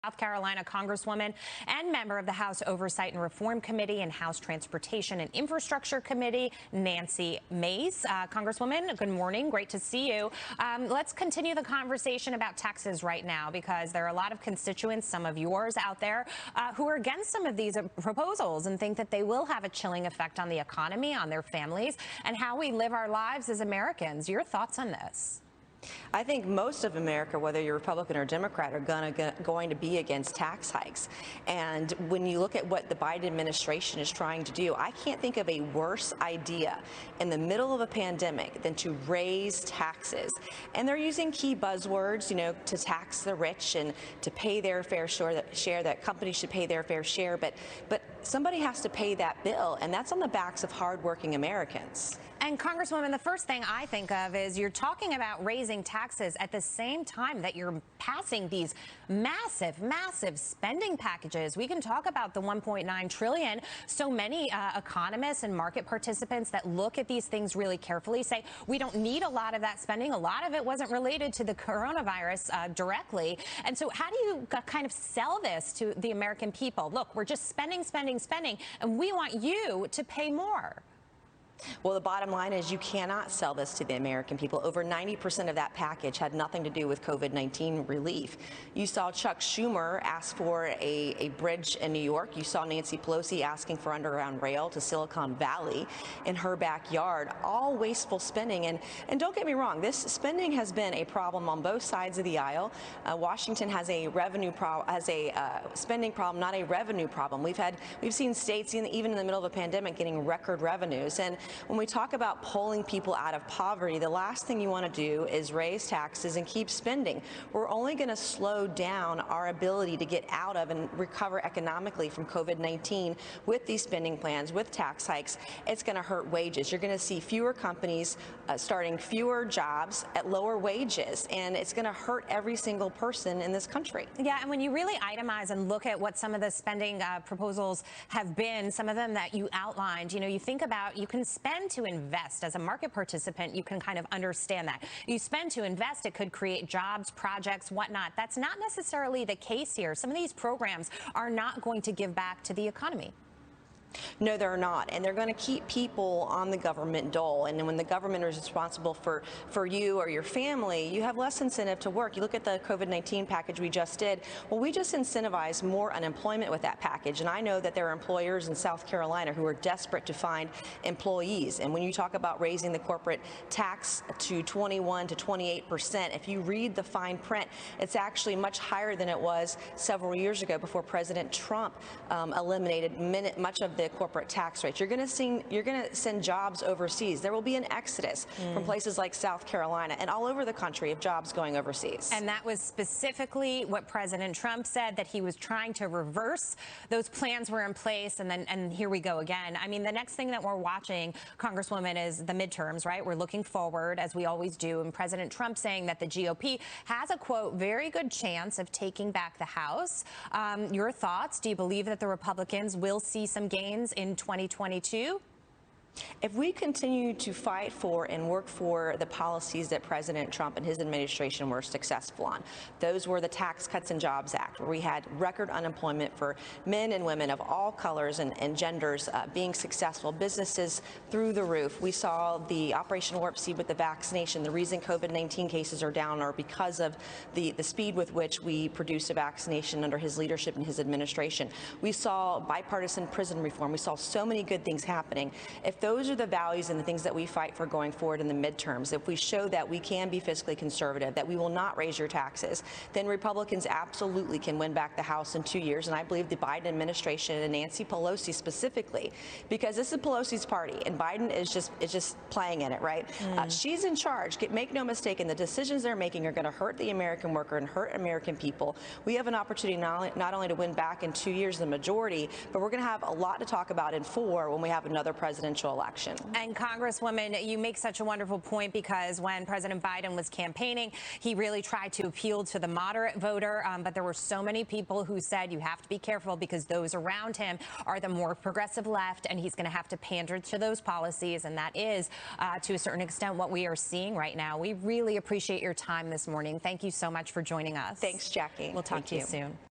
South Carolina Congresswoman and member of the House Oversight and Reform Committee and House Transportation and Infrastructure Committee, Nancy Mace. Congresswoman, good morning. Great to see you. Let's continue the conversation about taxes right now, because there are a lot of constituents, some of yours out there, who are against some of these proposals and think that they will have a chilling effect on the economy, on their families, and how we live our lives as Americans. Your thoughts on this? I think most of America, whether you're Republican or Democrat, are going to be against tax hikes. And when you look at what the Biden administration is trying to do, I can't think of a worse idea in the middle of a pandemic than to raise taxes. And they're using key buzzwords, to tax the rich and to pay their fair share, that companies should pay their fair share. But somebody has to pay that bill, and that's on the backs of hardworking Americans. And Congresswoman, the first thing I think of is you're talking about raising taxes at the same time that you're passing these massive, massive spending packages. We can talk about the $1.9 trillion. So many economists and market participants that look at these things really carefully say we don't need a lot of that spending. A lot of it wasn't related to the coronavirus directly. And so how do you kind of sell this to the American people? Look, we're just spending, spending, spending, and we want you to pay more. Well, the bottom line is you cannot sell this to the American people. Over 90% of that package had nothing to do with COVID-19 relief. You saw Chuck Schumer ask for a bridge in New York. You saw Nancy Pelosi asking for underground rail to Silicon Valley in her backyard. All wasteful spending. And don't get me wrong, this spending has been a problem on both sides of the aisle. Washington has a spending problem, not a revenue problem. We've seen states, even in the middle of a pandemic, getting record revenues. And when we talk about pulling people out of poverty, the last thing you want to do is raise taxes and keep spending. We're only going to slow down our ability to get out of and recover economically from COVID-19 with these spending plans, with tax hikes. It's going to hurt wages. You're going to see fewer companies starting fewer jobs at lower wages, and it's going to hurt every single person in this country. Yeah, and when you really itemize and look at what some of the spending proposals have been, some of them that you outlined, you think about, you can spend to invest. As a market participant, you can kind of understand that. You spend to invest, it could create jobs, projects, whatnot. That's not necessarily the case here. Some of these programs are not going to give back to the economy. No, they're not. And they're going to keep people on the government dole. And when the government is responsible for you or your family, you have less incentive to work. You look at the COVID-19 package we just did. Well, we just incentivized more unemployment with that package. And I know that there are employers in South Carolina who are desperate to find employees. And when you talk about raising the corporate tax to 21 to 28%, if you read the fine print, it's actually much higher than it was several years ago before President Trump eliminated much of the corporate tax rates. You're going to send jobs overseas. There will be an exodus from places like South Carolina and all over the country of jobs going overseas. And that was specifically what President Trump said, that he was trying to reverse. Those plans were in place, and here we go again. I mean, the next thing that we're watching, Congresswoman, is the midterms, right? We're looking forward, as we always do, and President Trump saying that the GOP has a, quote, very good chance of taking back the House. Your thoughts? Do you believe that the Republicans will see some gains in 2022? If we continue to fight for and work for the policies that President Trump and his administration were successful on, those were the Tax Cuts and Jobs Act, where we had record unemployment for men and women of all colors and genders being successful, businesses through the roof. We saw the Operation Warp Speed with the vaccination. The reason COVID-19 cases are down are because of the speed with which we produced a vaccination under his leadership and his administration. We saw bipartisan prison reform. We saw so many good things happening. If those are the values and the things that we fight for going forward in the midterms, if we show that we can be fiscally conservative, that we will not raise your taxes, then Republicans absolutely can win back the House in 2 years. And I believe the Biden administration and Nancy Pelosi specifically, because this is Pelosi's party and Biden is just playing in it, right? She's in charge. Make no mistake, and the decisions they're making are going to hurt the American worker and hurt American people. We have an opportunity not only to win back in 2 years the majority, but we're going to have a lot to talk about in 4 when we have another presidential election. And Congresswoman, you make such a wonderful point, because when President Biden was campaigning, he really tried to appeal to the moderate voter. But there were so many people who said you have to be careful because those around him are the more progressive left, and he's going to have to pander to those policies. And that is, to a certain extent, what we are seeing right now. We really appreciate your time this morning. Thank you so much for joining us. Thanks, Jackie. We'll talk to you soon.